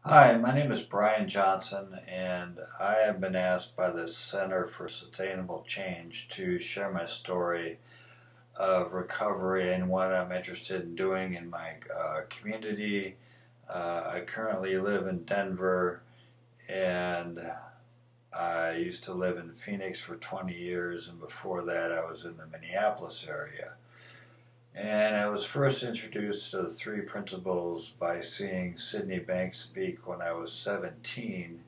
Hi, my name is Bryan Johnson, and I have been asked by the Center for Sustainable Change to share my story of recovery and what I'm interested in doing in my community. I currently live in Denver, and I used to live in Phoenix for 20 years, and before that, I was in the Minneapolis area. And I was first introduced to the three principles by seeing Sydney Banks speak when I was 17,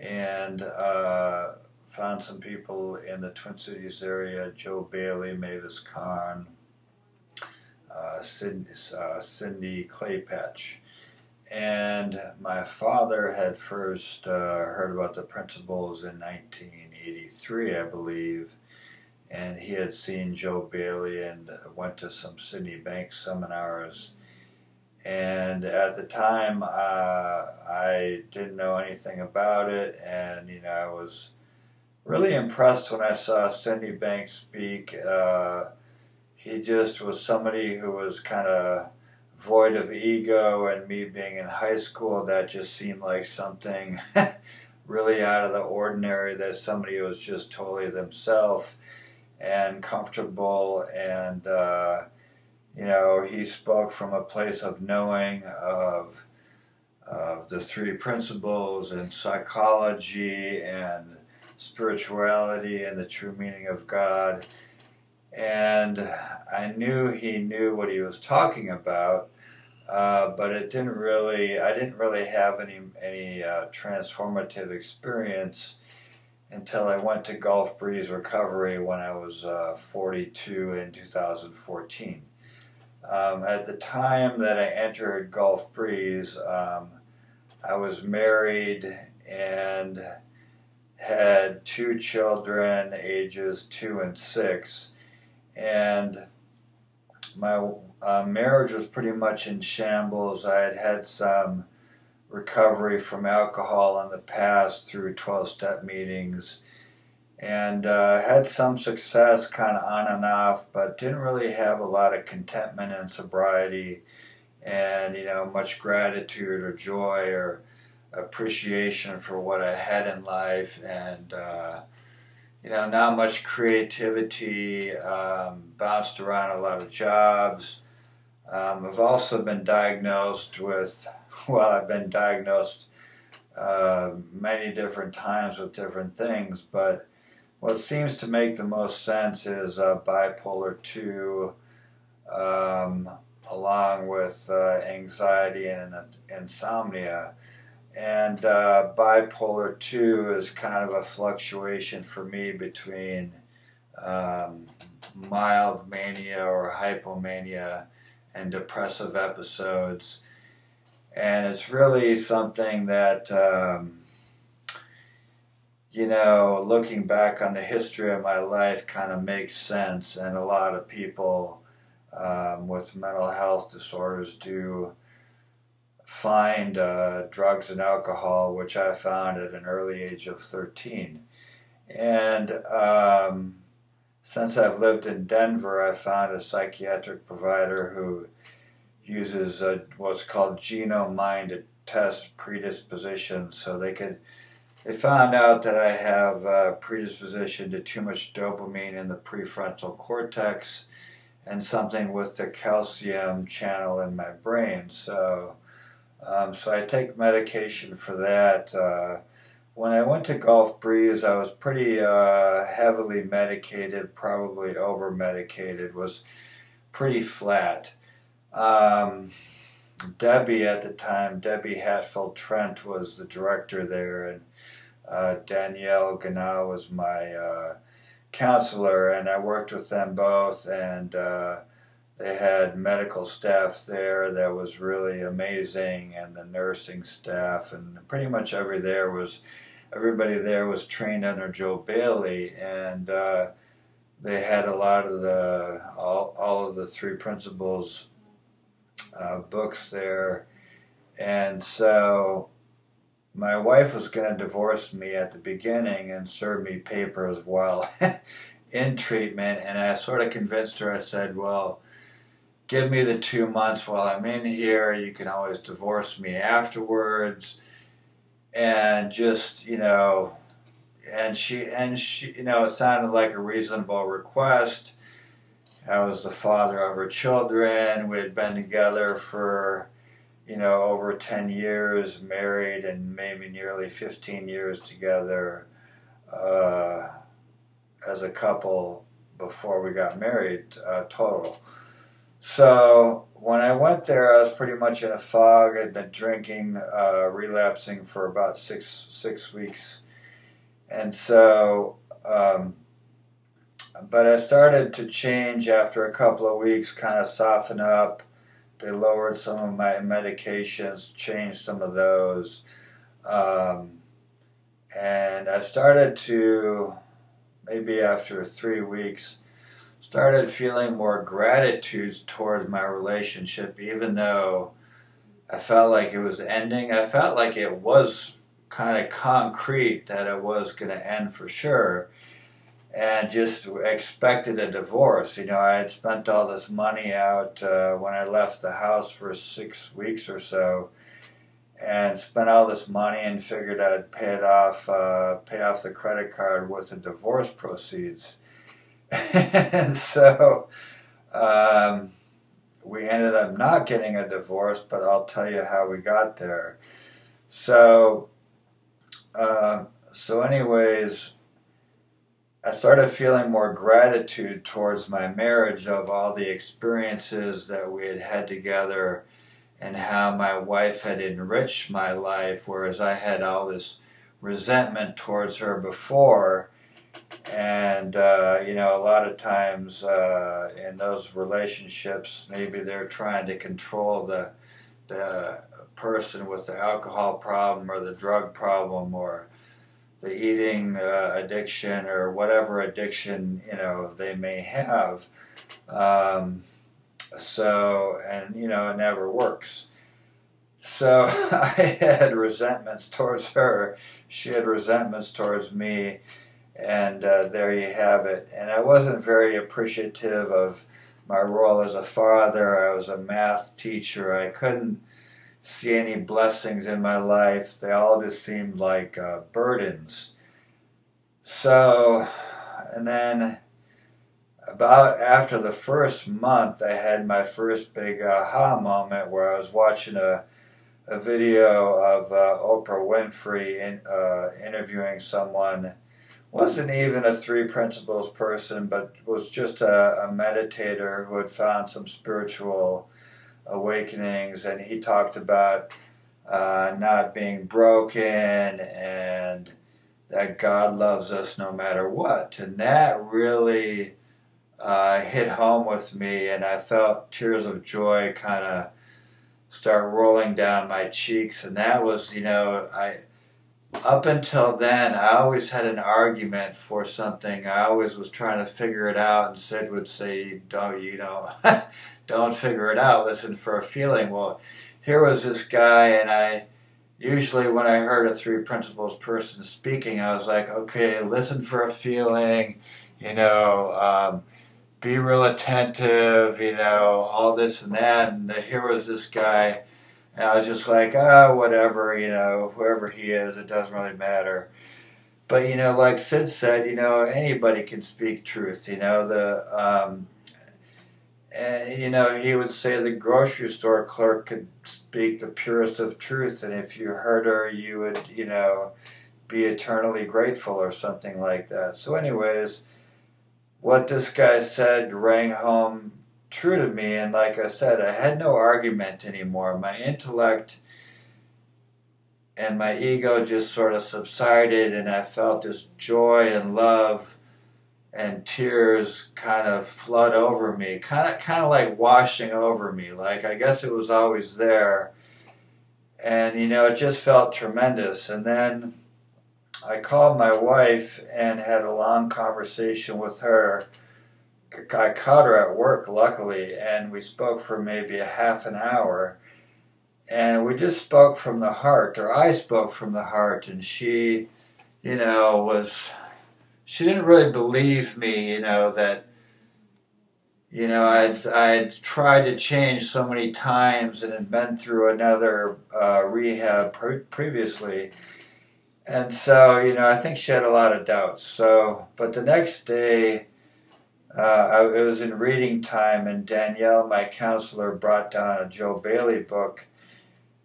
and found some people in the Twin Cities area: Joe Bailey, Mavis Kahn, Cindy Claypatch. And my father had first heard about the principles in 1983, I believe, and he had seen Joe Bailey and went to some Sydney Banks seminars. And at the time, I didn't know anything about it, and I was really impressed when I saw Sydney Banks speak. He just was somebody who was kind of void of ego, and me being in high school, that just seemed like something really out of the ordinary. That somebody who was just totally themselves and comfortable, and he spoke from a place of knowing of the three principles and psychology and spirituality and the true meaning of God. And I knew he knew what he was talking about, but I didn't really have any transformative experience until I went to Gulf Breeze Recovery when I was 42 in 2014. At the time that I entered Gulf Breeze, I was married and had two children, ages 2 and 6, and my marriage was pretty much in shambles. I had had some recovery from alcohol in the past through 12-step meetings, and had some success kind of on and off, but didn't really have a lot of contentment and sobriety, and much gratitude or joy or appreciation for what I had in life, and not much creativity. Bounced around a lot of jobs. I've also been diagnosed with, I've been diagnosed many different times with different things, but what seems to make the most sense is bipolar 2, along with anxiety and insomnia. And bipolar 2 is kind of a fluctuation for me between mild mania or hypomania and depressive episodes. And it's really something that, looking back on the history of my life, kind of makes sense. And a lot of people with mental health disorders do find drugs and alcohol, which I found at an early age of 13. And since I've lived in Denver, I found a psychiatric provider who uses what's called genome mind to test predisposition. So they found out that I have predisposition to too much dopamine in the prefrontal cortex and something with the calcium channel in my brain. So I take medication for that. When I went to Gulf Breeze, I was pretty heavily medicated, probably over-medicated, was pretty flat. Debbie at the time, Debbie Hatfield-Trent, was the director there, and Danielle Ganau was my counselor, and I worked with them both, and they had medical staff there that was really amazing, and the nursing staff, and pretty much everybody there was trained under Joe Bailey, and they had a lot of all of the three principles books there. And so my wife was going to divorce me at the beginning and serve me papers while in treatment, and I sort of convinced her. I said, well, give me the 2 months while I'm in here. You can always divorce me afterwards. And just, and she, it sounded like a reasonable request. I was the father of her children. We had been together for, over 10 years, married, and maybe nearly 15 years together as a couple before we got married, total. So when I went there, I was pretty much in a fog. I'd been drinking, relapsing for about six weeks. And so, but I started to change after a couple of weeks, kind of soften up. They lowered some of my medications, changed some of those. And I started to, maybe after 3 weeks, started feeling more gratitude towards my relationship, even though I felt like it was ending. I felt like it was kind of concrete that it was going to end for sure, and just expected a divorce. I had spent all this money out when I left the house for 6 weeks or so, and spent all this money and figured I'd pay off the credit card with the divorce proceeds. And so we ended up not getting a divorce, but I'll tell you how we got there. So anyways, I started feeling more gratitude towards my marriage of all the experiences that we had had together and how my wife had enriched my life, whereas I had all this resentment towards her before. And, a lot of times in those relationships, maybe they're trying to control the person with the alcohol problem or the drug problem or the eating addiction or whatever addiction, they may have. It never works. So I had resentments towards her. She had resentments towards me. And there you have it. And I wasn't very appreciative of my role as a father. I was a math teacher. I couldn't see any blessings in my life. They all just seemed like burdens. So, and then about after the first month, I had my first big aha moment where I was watching a video of Oprah Winfrey interviewing someone. Wasn't even a Three Principles person, but was just a meditator who had found some spiritual awakenings, and he talked about not being broken and that God loves us no matter what. And that really hit home with me, and I felt tears of joy kind of start rolling down my cheeks. And that was, up until then, I always had an argument for something. I always was trying to figure it out, and Sid would say, don't figure it out, listen for a feeling. Well, here was this guy, and I usually when I heard a Three Principles person speaking, I was like, okay, listen for a feeling, be real attentive, all this and that. And here was this guy, and I was just like, whatever, whoever he is, it doesn't really matter. But, like Sid said, anybody can speak truth, and, he would say the grocery store clerk could speak the purest of truth, and if you heard her, you would, be eternally grateful or something like that. So anyways, what this guy said rang home true to me, and like I said, I had no argument anymore. My intellect and my ego just sort of subsided, and I felt this joy and love and tears kind of flood over me, kind of like washing over me. Like, I guess it was always there, and it just felt tremendous. And then I called my wife and had a long conversation with her. I caught her at work, luckily, and we spoke for maybe a half an hour. And we just spoke from the heart, or I spoke from the heart, and she, she didn't really believe me, that I'd tried to change so many times and had been through another rehab previously. And so, I think she had a lot of doubts. So, but the next day, it was in reading time, and Danielle, my counselor, brought down a Joe Bailey book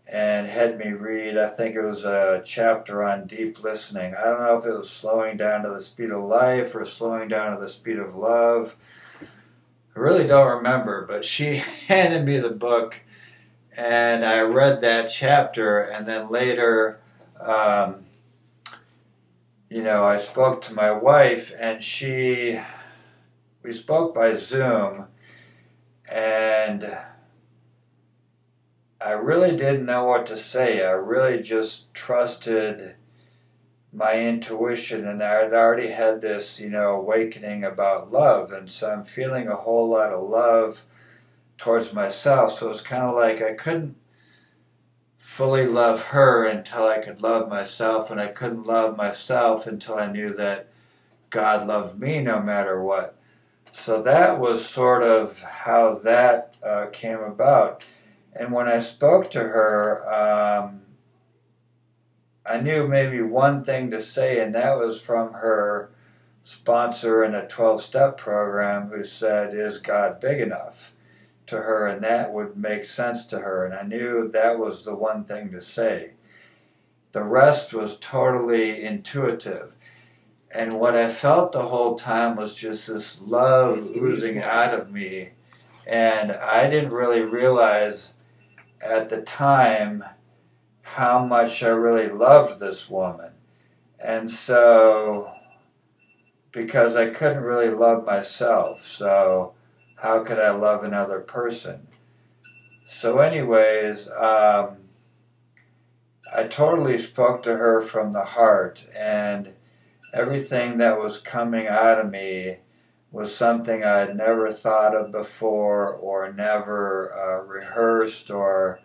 and had me read, I think it was a chapter on deep listening. I don't know if it was slowing down to the speed of life or slowing down to the speed of love. I really don't remember, but she handed me the book, and I read that chapter, and then later, I spoke to my wife, and we spoke by Zoom, and I really didn't know what to say. I really just trusted my intuition, and I had already had this, awakening about love, and so I'm feeling a whole lot of love towards myself. So it's kind of like I couldn't fully love her until I could love myself, and I couldn't love myself until I knew that God loved me no matter what. So that was sort of how that came about. And when I spoke to her, I knew maybe one thing to say, and that was from her sponsor in a 12-step program who said, "Is God big enough?" to her, and that would make sense to her. And I knew that was the one thing to say. The rest was totally intuitive. And what I felt the whole time was just this love oozing out of me. And I didn't really realize at the time how much I really loved this woman. And so, because I couldn't really love myself, so how could I love another person? So anyways, I totally spoke to her from the heart, and everything that was coming out of me was something I'd never thought of before or never rehearsed or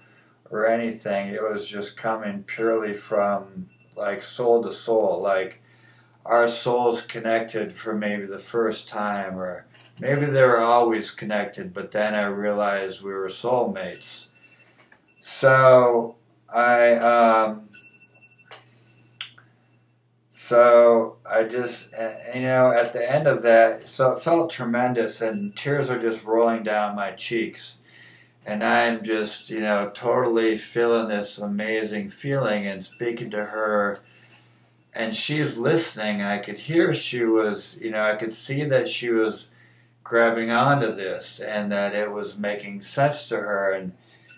anything. It was just coming purely from like soul to soul, like our souls connected for maybe the first time, or maybe they were always connected, but then I realized we were soulmates. So I just, at the end of that, so it felt tremendous, and tears are just rolling down my cheeks. And I'm just, totally feeling this amazing feeling and speaking to her. And she's listening. I could hear she was, I could see that she was grabbing onto this and that it was making sense to her. And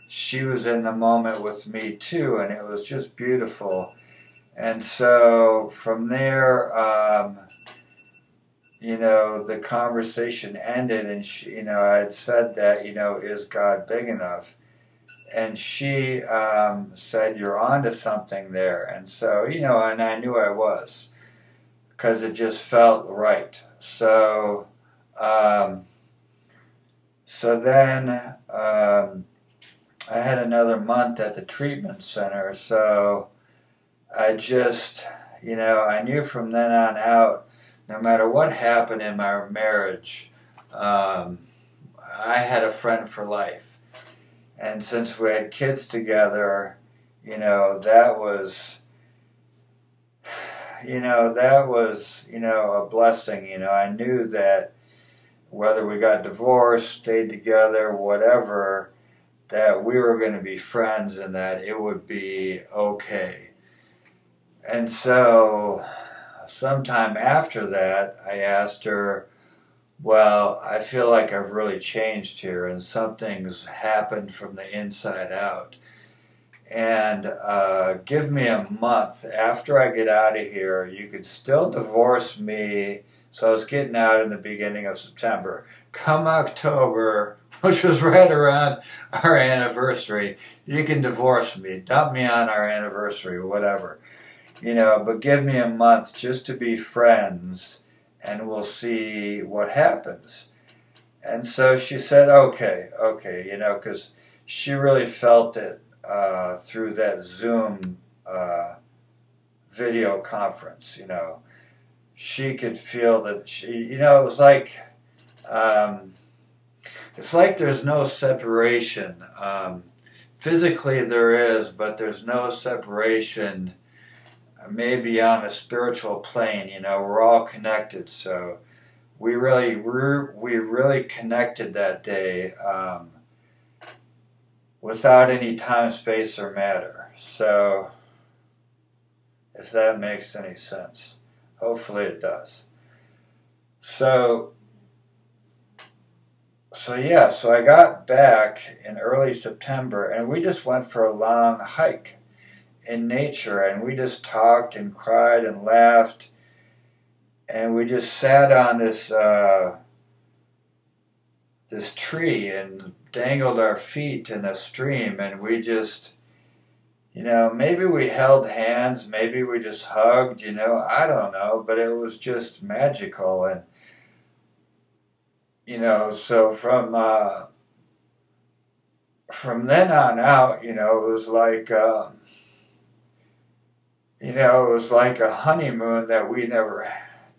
she was in the moment with me too. And it was just beautiful. And so from there, the conversation ended, and she, I had said that, is God big enough? And she said, "You're onto something there." And so, and I knew I was, because it just felt right. So, then I had another month at the treatment center. So I just, I knew from then on out, no matter what happened in my marriage, I had a friend for life. And since we had kids together, that was, a blessing. I knew that whether we got divorced, stayed together, whatever, that we were going to be friends and that it would be okay. And so sometime after that, I asked her, "Well, I feel like I've really changed here, and something's happened from the inside out. And give me a month. After I get out of here, you could still divorce me." So I was getting out in the beginning of September. Come October, which was right around our anniversary, you can divorce me, dump me on our anniversary, whatever. But give me a month just to be friends, and we'll see what happens. And so she said, okay, because she really felt it through that Zoom video conference. She could feel that it was like it's like there's no separation. Physically there is, but there's no separation. Maybe on a spiritual plane, we're all connected. So we really connected that day, without any time, space, or matter. So if that makes any sense, hopefully it does. So I got back in early September, and we just went for a long hike in nature, and we just talked and cried and laughed, and we just sat on this tree and dangled our feet in a stream, and we just, maybe we held hands, maybe we just hugged, I don't know, but it was just magical. And so from then on out, it was like it was like a honeymoon that we never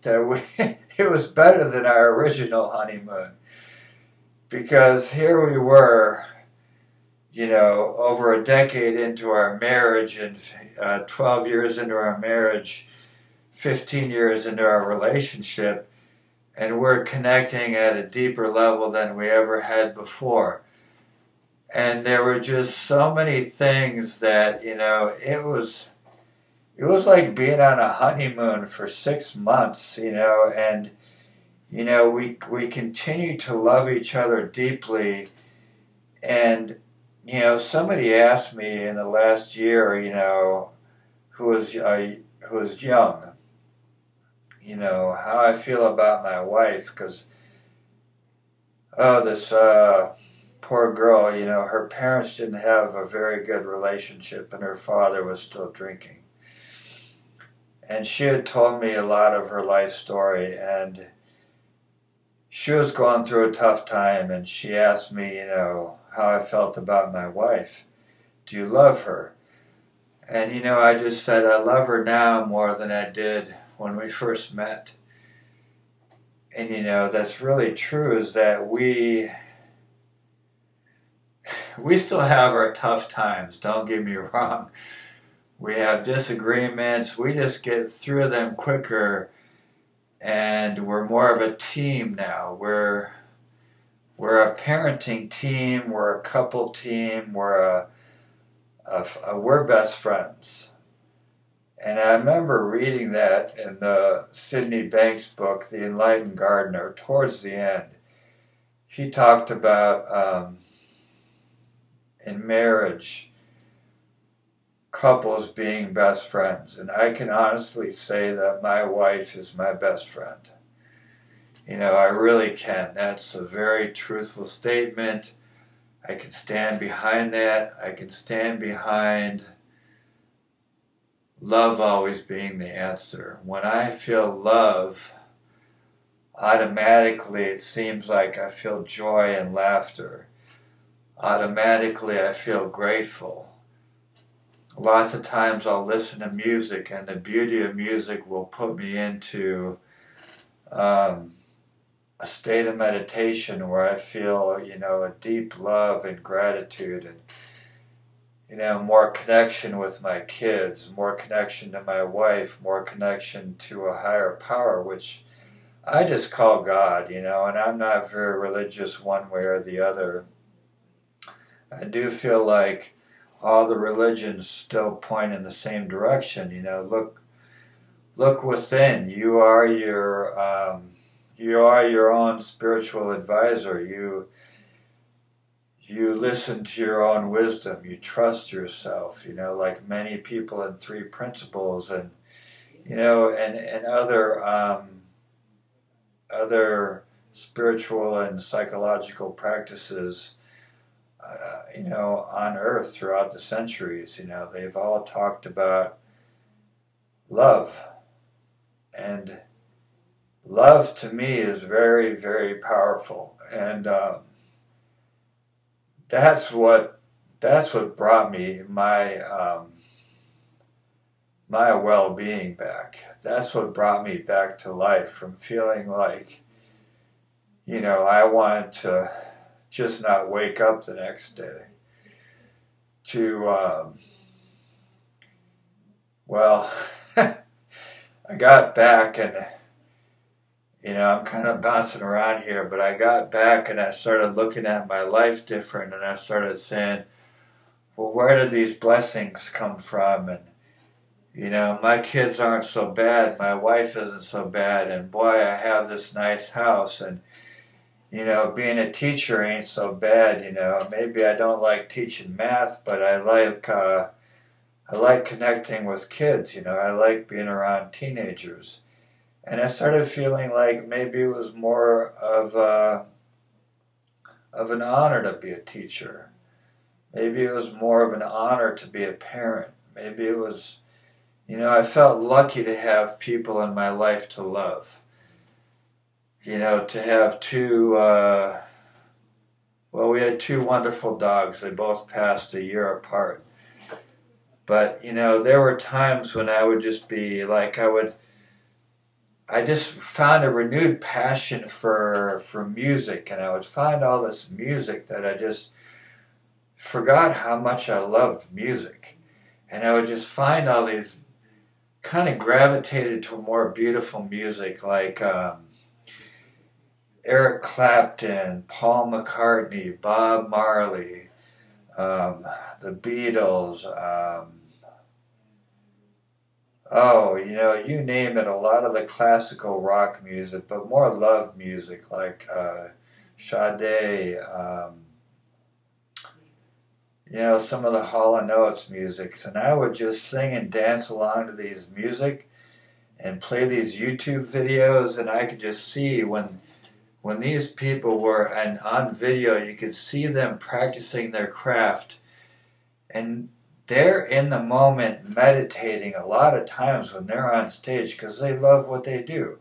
it was better than our original honeymoon, because here we were, over a decade into our marriage, and 12 years into our marriage, 15 years into our relationship, and we're connecting at a deeper level than we ever had before. And there were just so many things that, it was like being on a honeymoon for 6 months, and, we continue to love each other deeply. And, somebody asked me in the last year, who was young, how I feel about my wife, because, this poor girl, her parents didn't have a very good relationship, and her father was still drinking. And she had told me a lot of her life story, and she was going through a tough time, and she asked me, how I felt about my wife. Do you love her? And, I just said, I love her now more than I did when we first met. And, that's really true, is that we still have our tough times, don't get me wrong. We have disagreements, we just get through them quicker, and we're more of a team now. We're a parenting team, we're a couple team, we're best friends. And I remember reading that in the Sydney Banks book, The Enlightened Gardener, towards the end. He talked about, in marriage, couples being best friends. And I can honestly say that my wife is my best friend. I really can. That's a very truthful statement. I can stand behind that. I can stand behind love always being the answer. When I feel love, automatically it seems like I feel joy and laughter. Automatically I feel grateful. Lots of times I'll listen to music, and the beauty of music will put me into a state of meditation where I feel, a deep love and gratitude, and, more connection with my kids, more connection to my wife, more connection to a higher power, which I just call God, and I'm not very religious one way or the other. I do feel like all the religions still point in the same direction. Look within. You are your own spiritual advisor. You listen to your own wisdom. You trust yourself. Like many people in Three Principles, and and other spiritual and psychological practices. On Earth throughout the centuries, they've all talked about love. And love to me is very, very powerful. And that's what brought me my well-being back. That's what brought me back to life, from feeling like, I wanted just not wake up the next day. Well, I got back and, I'm kind of bouncing around here, but I got back and I started looking at my life different, and I started saying, well, where did these blessings come from? And, my kids aren't so bad, my wife isn't so bad, and boy, I have this nice house, and, being a teacher ain't so bad, maybe I don't like teaching math, but I like connecting with kids, I like being around teenagers. And I started feeling like maybe it was more of an honor to be a teacher. Maybe it was more of an honor to be a parent. Maybe it was, I felt lucky to have people in my life to love. To have we had two wonderful dogs. They both passed a year apart. But, there were times when I would just be like, I just found a renewed passion for music, and I would find all this music that I just forgot how much I loved music. And I would just find all these, kind of gravitated to more beautiful music, like Eric Clapton, Paul McCartney, Bob Marley, the Beatles, you name it, a lot of the classical rock music, but more love music like Sade, some of the Hall & Oates musics. And I would just sing and dance along to these music and play these YouTube videos, and I could just see when these people were, and on video, you could see them practicing their craft, and they're in the moment meditating a lot of times when they're on stage because they love what they do.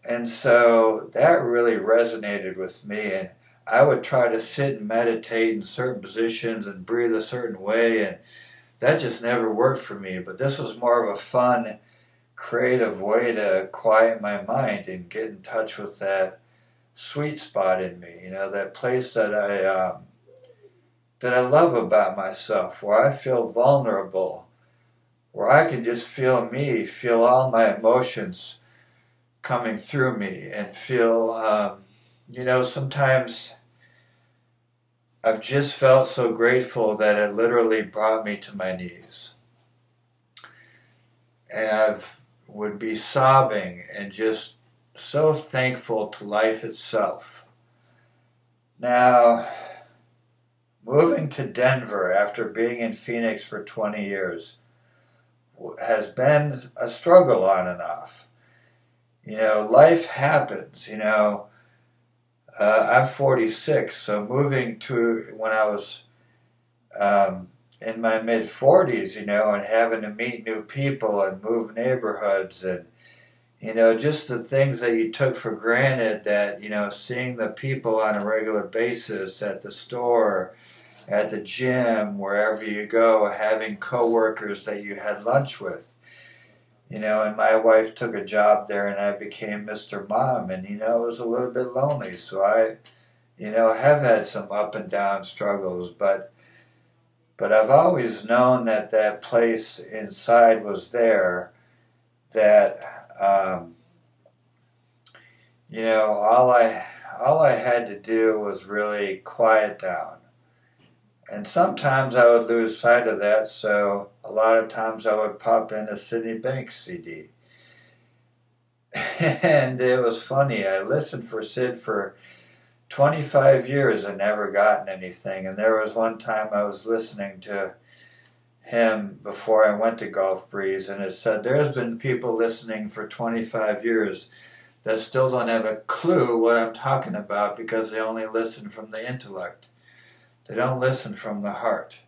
And so that really resonated with me, and I would try to sit and meditate in certain positions and breathe a certain way, and that just never worked for me. But this was more of a fun, creative way to quiet my mind and get in touch with that sweet spot in me, that place that I love about myself, where I feel vulnerable, where I can just feel me, feel all my emotions coming through me, and feel, sometimes I've just felt so grateful that it literally brought me to my knees. And I would be sobbing and just so thankful to life itself. Now, moving to Denver after being in Phoenix for 20 years has been a struggle on and off. Life happens, I'm 46, so moving to when I was in my mid-40s, and having to meet new people and move neighborhoods, and just the things that you took for granted, that, seeing the people on a regular basis at the store, at the gym, wherever you go, having coworkers that you had lunch with. And my wife took a job there, and I became Mr. Mom, and, it was a little bit lonely. So I, have had some up and down struggles, but I've always known that that place inside was there, that, all I had to do was really quiet down. And sometimes I would lose sight of that, so a lot of times I would pop in a Sydney Banks CD. And it was funny, I listened for Sid for 25 years and never gotten anything. And there was one time I was listening to him before I went to Gulf Breeze, and it said, there's been people listening for 25 years that still don't have a clue what I'm talking about because they only listen from the intellect. They don't listen from the heart.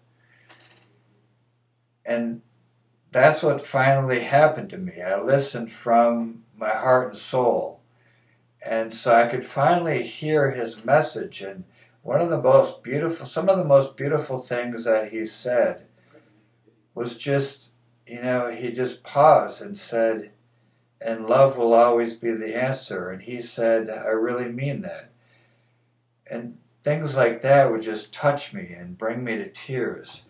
And that's what finally happened to me. I listened from my heart and soul. And so I could finally hear his message. And some of the most beautiful things that he said was just, he just paused and said, and love will always be the answer. And he said, I really mean that. And things like that would just touch me and bring me to tears.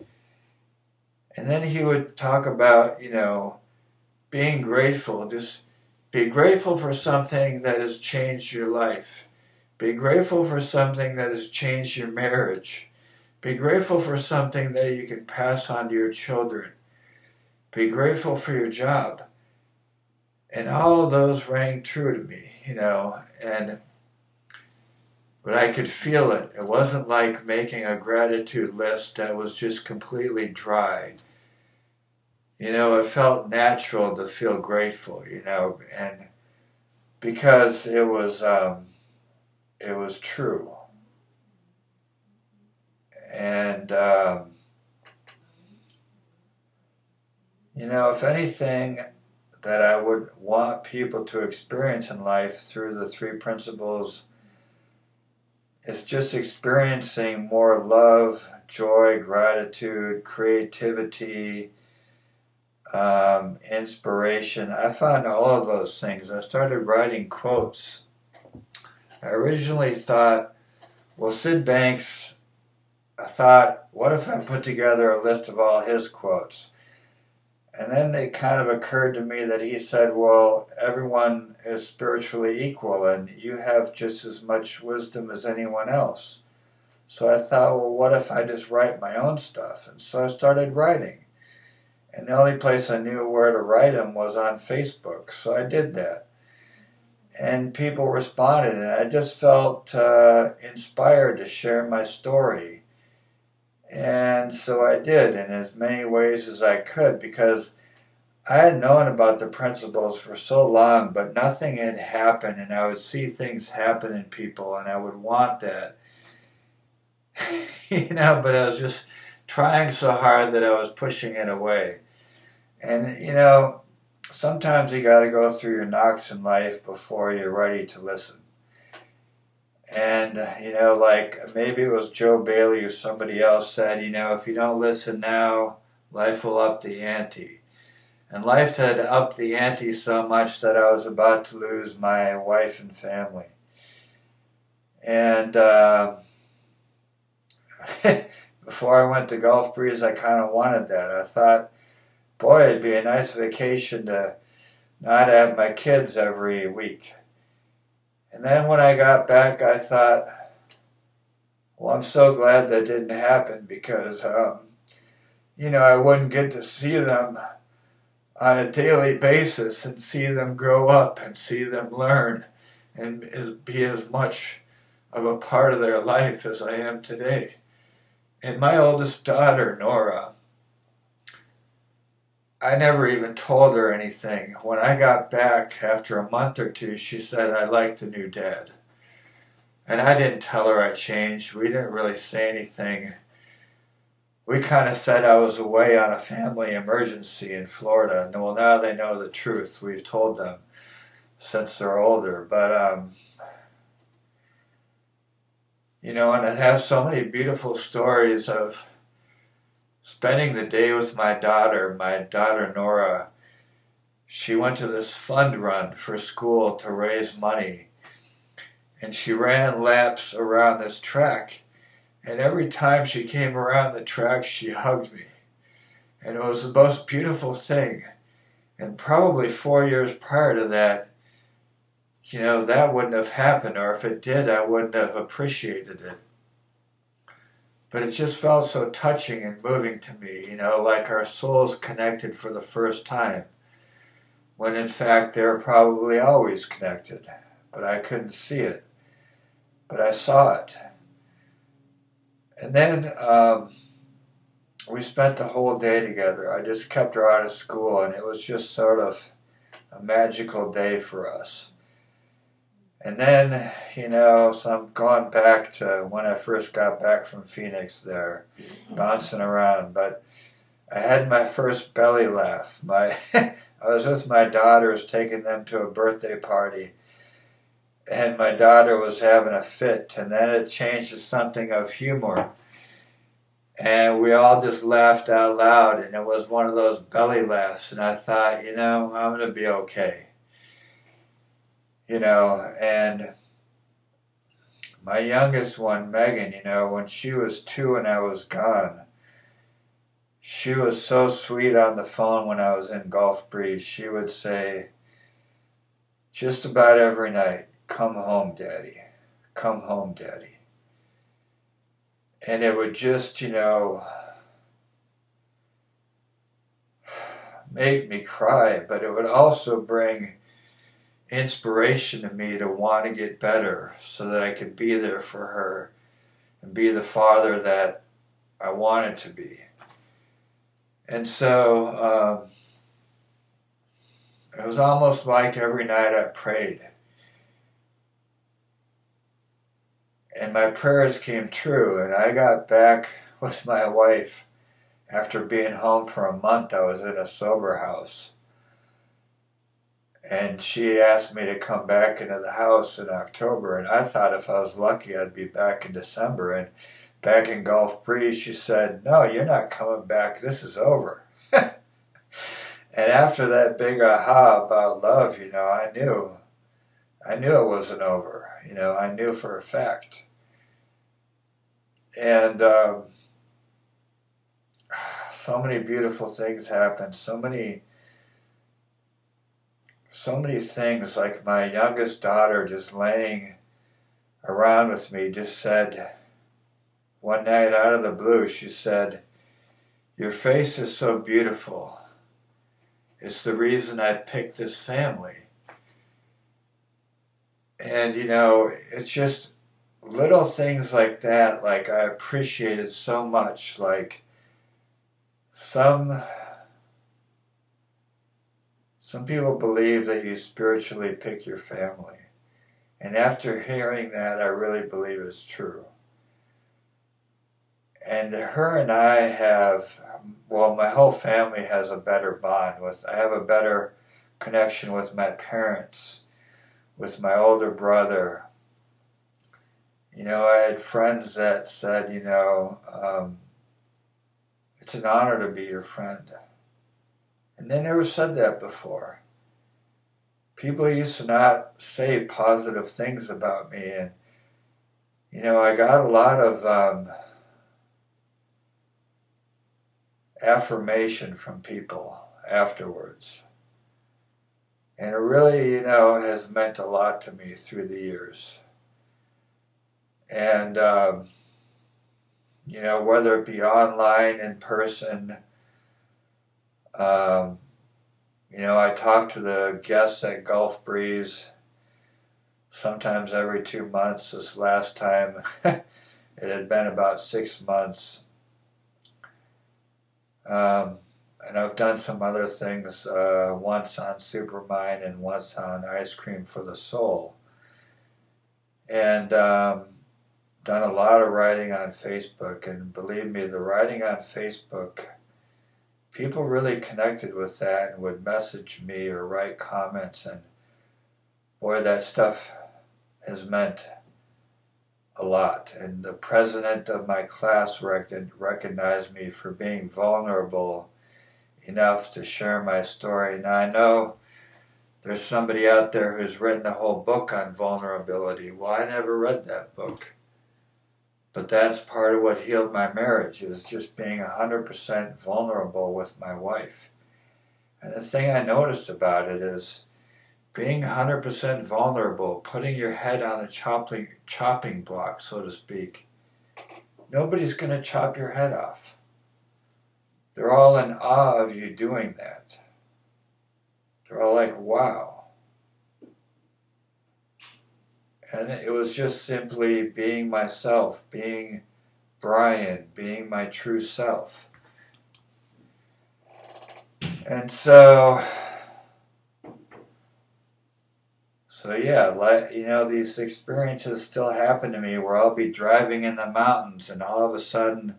And then he would talk about, being grateful. Just be grateful for something that has changed your life. Be grateful for something that has changed your marriage. Be grateful for something that you can pass on to your children. Be grateful for your job. And all of those rang true to me, but I could feel it. It wasn't like making a gratitude list that was just completely dry. It felt natural to feel grateful, and because it was true. And, if anything that I would want people to experience in life through the three principles is just experiencing more love, joy, gratitude, creativity, inspiration. I found all of those things. I started writing quotes. I originally thought, well, Sid Banks, I thought, what if I put together a list of all his quotes? And then it kind of occurred to me that he said, well, everyone is spiritually equal and you have just as much wisdom as anyone else. So I thought, well, what if I just write my own stuff? And so I started writing. And the only place I knew where to write them was on Facebook. So I did that. And people responded, and I just felt inspired to share my story. And so I did in as many ways as I could, because I had known about the principles for so long, but nothing had happened, and I would see things happen in people, and I would want that. But I was just trying so hard that I was pushing it away. And, sometimes you got to go through your knocks in life before you're ready to listen. And, like maybe it was Joe Bailey or somebody else said, if you don't listen now, life will up the ante. And life had upped the ante so much that I was about to lose my wife and family. And before I went to Gulf Breeze, I kind of wanted that. I thought, boy, it'd be a nice vacation to not have my kids every week. And then when I got back, I thought, well, I'm so glad that didn't happen, because, I wouldn't get to see them on a daily basis and see them grow up and see them learn and be as much of a part of their life as I am today. And my oldest daughter, Nora, I never even told her anything. When I got back after a month or two, she said, I like the new dad. And I didn't tell her I changed. We didn't really say anything. We kind of said I was away on a family emergency in Florida. And well, now they know the truth. We've told them since they're older. But, and I have so many beautiful stories of spending the day with my daughter Nora. She went to this fund run for school to raise money, and she ran laps around this track, and every time she came around the track she hugged me, and it was the most beautiful thing. And probably 4 years prior to that, that wouldn't have happened, or if it did, I wouldn't have appreciated it. But it just felt so touching and moving to me, like our souls connected for the first time, when in fact they were probably always connected. But I couldn't see it. But I saw it. And then we spent the whole day together. I just kept her out of school, and it was just sort of a magical day for us. And then, so I'm going back to when I first got back from Phoenix there, bouncing around. But I had my first belly laugh. I was with my daughters, taking them to a birthday party. And my daughter was having a fit. And then it changed to something of humor. And we all just laughed out loud. And it was one of those belly laughs. And I thought, I'm going to be okay. And my youngest one, Megan, you know, when she was 2 and I was gone, she was so sweet on the phone when I was in Gulf Breeze. She would say just about every night, "Come home, Daddy. Come home, Daddy." And it would just, you know, make me cry, but it would also bring inspiration to me to want to get better so that I could be there for her and be the father that I wanted to be. And so it was almost like every night I prayed. And my prayers came true, and I got back with my wife after being home for a month. I was in a sober house. And she asked me to come back into the house in October, and I thought if I was lucky I'd be back in December. And back in Gulf Breeze, she said, "No, you're not coming back. This is over." And after that big aha about love, you know, I knew it wasn't over. You know, I knew for a fact. And so many beautiful things happened. So many things, like my youngest daughter just laying around with me just said, one night out of the blue, she said, "Your face is so beautiful. It's the reason I picked this family." And, you know, it's just little things like that, like I appreciated so much. Like some people believe that you spiritually pick your family. And after hearing that, I really believe it's true. And her and I have, well, my whole family has a better bond with, I have a better connection with my parents, with my older brother. You know, I had friends that said, you know, it's an honor to be your friend. And they never said that before. People used to not say positive things about me. And, you know, I got a lot of affirmation from people afterwards. And it really, you know, has meant a lot to me through the years. And, you know, whether it be online, in person, you know, I talk to the guests at Gulf Breeze sometimes every 2 months. This last time, it had been about 6 months. And I've done some other things, once on Supermind and once on Ice Cream for the Soul. And done a lot of writing on Facebook, and believe me, the writing on Facebook, people really connected with that and would message me or write comments, and boy, that stuff has meant a lot. And the president of my class recognized me for being vulnerable enough to share my story. Now I know there's somebody out there who's written a whole book on vulnerability. Well, I never read that book. But that's part of what healed my marriage, is just being 100% vulnerable with my wife. And the thing I noticed about it is being 100% vulnerable, putting your head on the chopping block, so to speak. Nobody's going to chop your head off. They're all in awe of you doing that. They're all like, wow. And it was just simply being myself, being Bryan, being my true self. And so yeah, you know, these experiences still happen to me where I'll be driving in the mountains and all of a sudden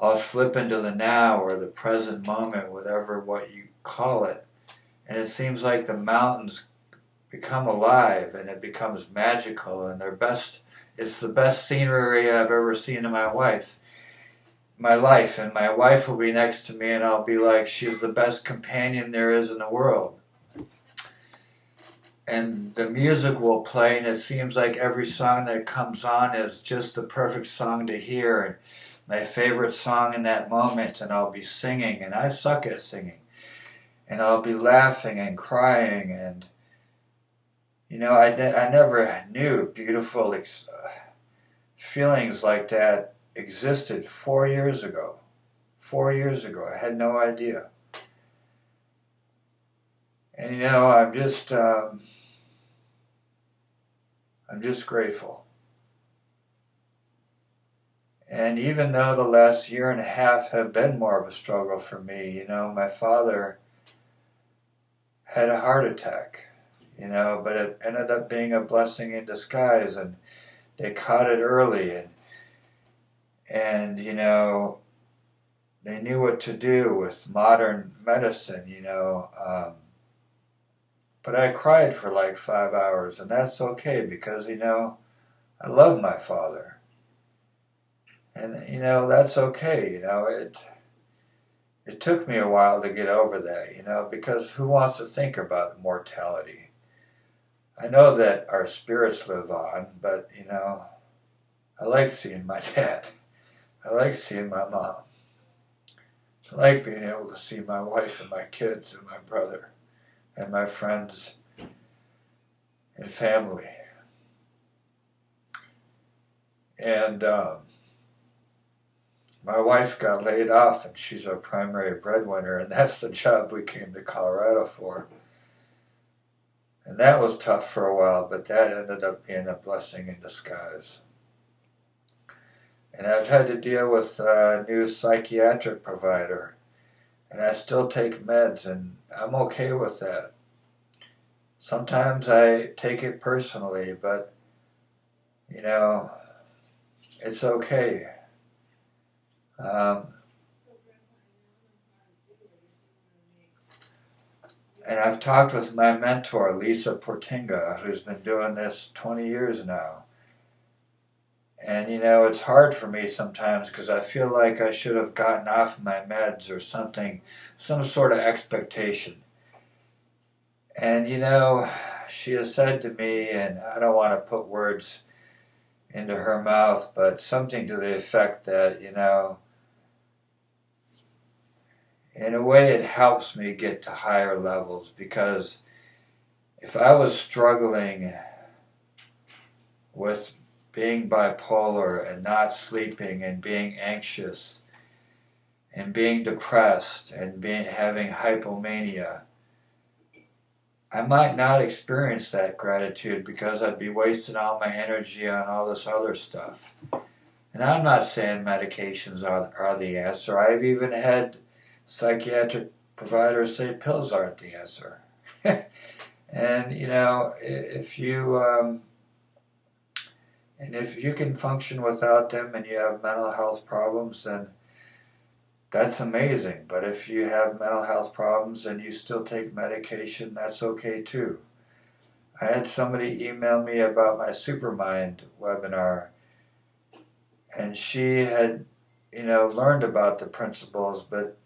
I'll slip into the now or the present moment, whatever what you call it. And it seems like the mountains become alive and it becomes magical, and it's the best scenery I've ever seen in my life. And my wife will be next to me and I'll be like, she's the best companion there is in the world. and the music will play, and it seems like every song that comes on is just the perfect song to hear, and my favorite song in that moment, and I'll be singing, and I suck at singing, and I'll be laughing and crying, and I never knew beautiful feelings like that existed 4 years ago. 4 years ago, I had no idea. And I'm just grateful. And even though the last year and a half have been more of a struggle for me, my father had a heart attack, but it ended up being a blessing in disguise, and they caught it early, and they knew what to do with modern medicine, but I cried for like 5 hours, and that's okay because, I love my father. And, that's okay, It took me a while to get over that, because who wants to think about mortality? I know that our spirits live on, but, I like seeing my dad. I like seeing my mom. I like being able to see my wife and my kids and my brother and my friends and family. And my wife got laid off, and she's our primary breadwinner, and that's the job we came to Colorado for. And that was tough for a while, but that ended up being a blessing in disguise. And I've had to deal with a new psychiatric provider, and I still take meds, and I'm okay with that. Sometimes I take it personally, but, it's okay. And I've talked with my mentor, Lisa Portinga, who's been doing this 20 years now. And, it's hard for me sometimes because I feel like I should have gotten off my meds or something, some sort of expectation. And, she has said to me, and I don't want to put words into her mouth, but something to the effect that, in a way it helps me get to higher levels, because if I was struggling with being bipolar and not sleeping and being anxious and being depressed and having hypomania, I might not experience that gratitude because I'd be wasting all my energy on all this other stuff. And I'm not saying medications are the answer. I've even had psychiatric providers say pills aren't the answer. And if you can function without them and you have mental health problems, then that's amazing. But if you have mental health problems and you still take medication, that's okay too. I had somebody email me about my Supermind webinar, and she had, learned about the principles, but,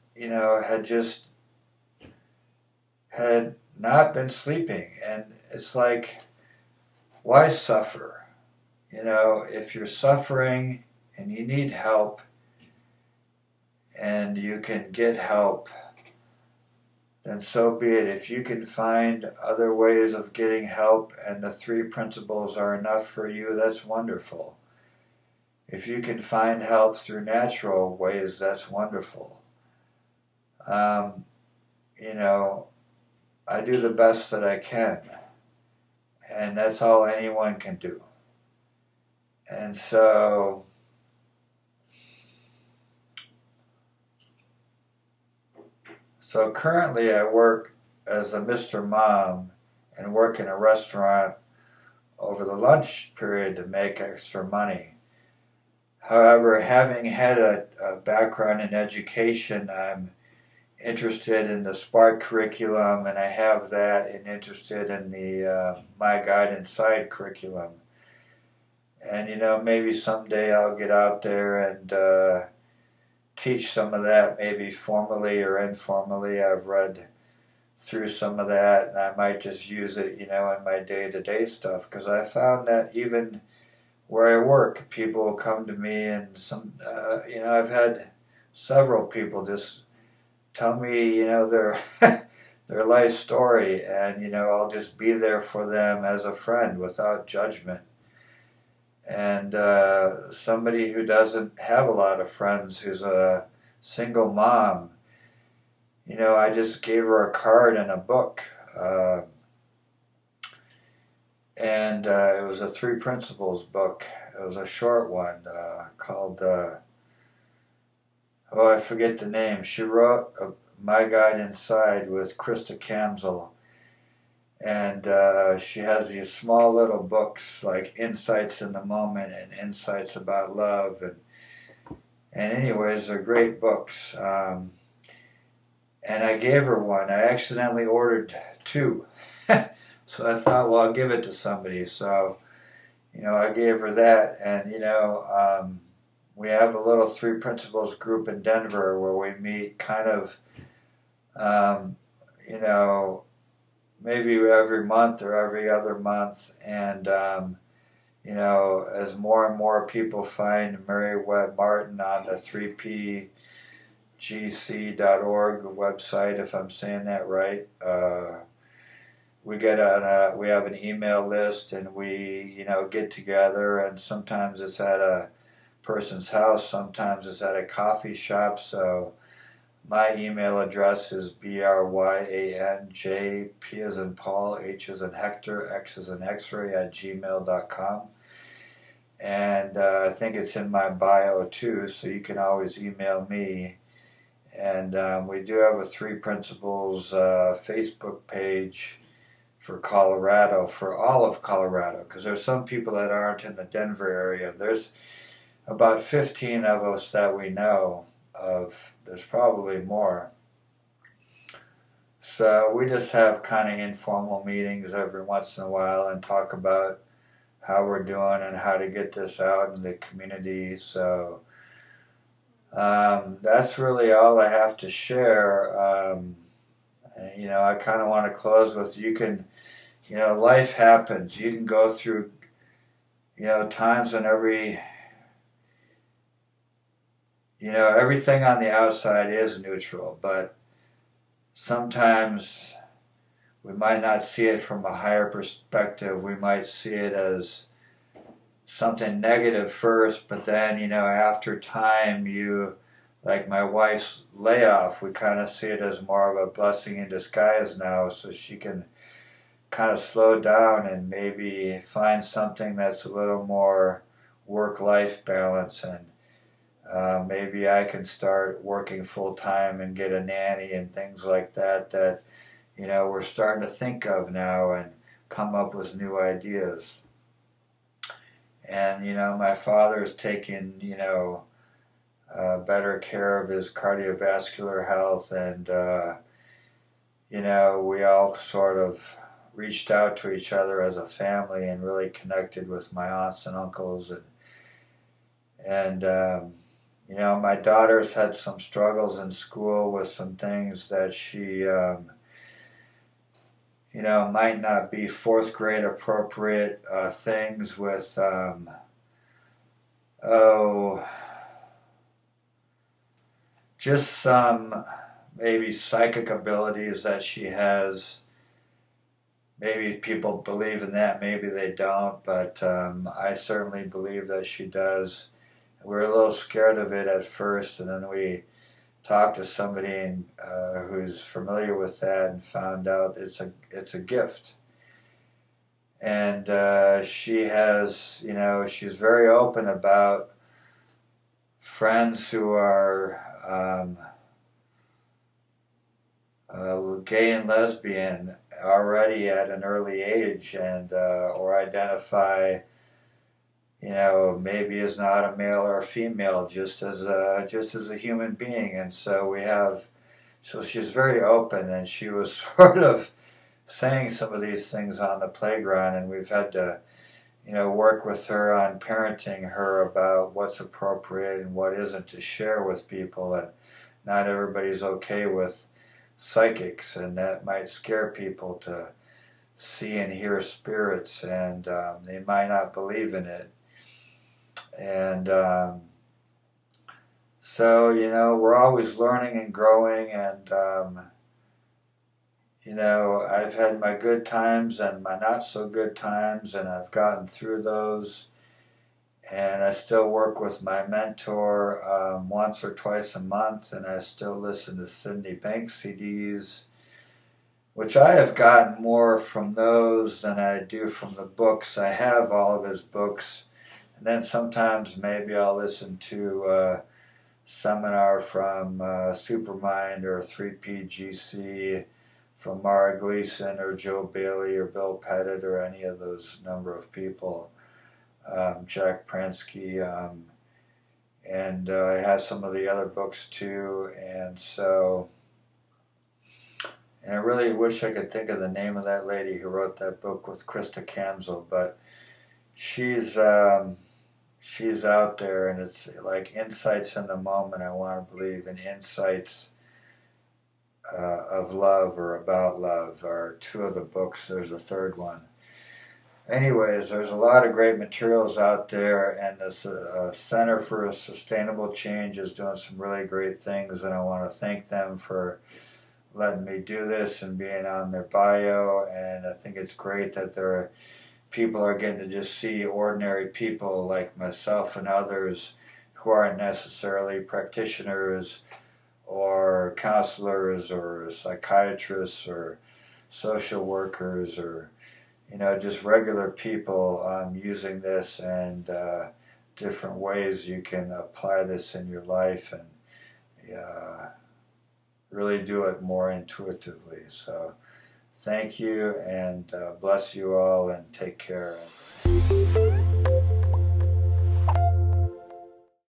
had not been sleeping. And it's like, why suffer? If you're suffering and you need help, and you can get help, then so be it. If you can find other ways of getting help and the 3 principles are enough for you, that's wonderful. If you can find help through natural ways, that's wonderful. I do the best that I can, and that's all anyone can do. And so currently I work as a Mr. Mom and work in a restaurant over the lunch period to make extra money. However, having had a background in education, I'm interested in the Spark curriculum, and I have that, and interested in the My Guide Inside curriculum. And maybe someday I'll get out there and teach some of that, maybe formally or informally. I've read through some of that, and I might just use it, in my day-to-day stuff, because I found that even where I work, people will come to me, and I've had several people just tell me, their their life story, and I'll just be there for them as a friend without judgment. And somebody who doesn't have a lot of friends, who's a single mom, I just gave her a card and a book, and it was a Three Principles book. It was a short one called, I forget the name. She wrote My Guide Inside with Krista Kamsel, and she has these small little books like Insights in the Moment and Insights about Love, and anyways, they're great books. And I gave her one. I accidentally ordered two. So I thought, well, I'll give it to somebody. So, I gave her that. And, we have a little Three Principles group in Denver where we meet kind of, maybe every month or every other month. And, as more and more people find Mary Webb Martin on the 3P gc.org website, if I'm saying that right. We have an email list, and we get together, and sometimes it's at a person's house, sometimes it's at a coffee shop. So my email address is bryanj, P as in Paul, H as in Hector, X as in X-ray @gmail.com. And I think it's in my bio too, so you can always email me. And we do have a Three Principles Facebook page for Colorado, for all of Colorado, because there's some people that aren't in the Denver area. There's about 15 of us that we know of. There's probably more. So we just have kind of informal meetings every once in a while and talk about how we're doing and how to get this out in the community. So that's really all I have to share. I kind of want to close with, you can, life happens. You can go through, times when everything on the outside is neutral, but sometimes we might not see it from a higher perspective. We might see it as something negative first, but then, after time, like my wife's layoff, we kind of see it as more of a blessing in disguise now, so she can kind of slow down and maybe find something that's a little more work-life balance, and maybe I can start working full-time and get a nanny and things like that we're starting to think of now and come up with new ideas. And, my father's taking, better care of his cardiovascular health, and, we all sort of reached out to each other as a family and really connected with my aunts and uncles. And my daughter's had some struggles in school with some things that she, might not be fourth grade appropriate things with, just some maybe psychic abilities that she has. Maybe people believe in that, maybe they don't, but I certainly believe that she does. We were a little scared of it at first, and then we talked to somebody who's familiar with that and found out it's a gift. And she has, she's very open about friends who are gay and lesbian already at an early age, and or identify, maybe as not a male or a female, just as a human being. And so she's very open, and she was sort of saying some of these things on the playground, and we've had to, work with her on parenting her about what's appropriate and what isn't to share with people, and not everybody's okay with psychics, and that might scare people to see and hear spirits, and they might not believe in it. And so, you know, we're always learning and growing, and you know, I've had my good times and my not so good times, and I've gotten through those. And I still work with my mentor once or twice a month, and I still listen to Sydney Banks CDs, which I have gotten more from those than I do from the books. I have all of his books, and then sometimes maybe I'll listen to a seminar from Supermind or 3PGC from Mara Gleason or Joe Bailey or Bill Pettit or any of those number of people. Jack Pransky, and I have some of the other books too, and so, and I really wish I could think of the name of that lady who wrote that book with Krista Kamsel, but she's out there, and it's like Insights in the Moment. I want to believe in Insights of Love or About Love are two of the books. There's a third one. Anyways, there's a lot of great materials out there, and this Center for Sustainable Change is doing some really great things, and I want to thank them for letting me do this and being on their bio. And I think it's great that people are getting to just see ordinary people like myself and others who aren't necessarily practitioners or counselors or psychiatrists or social workers, or you know, just regular people using this, and different ways you can apply this in your life and really do it more intuitively. So thank you, and bless you all, and take care.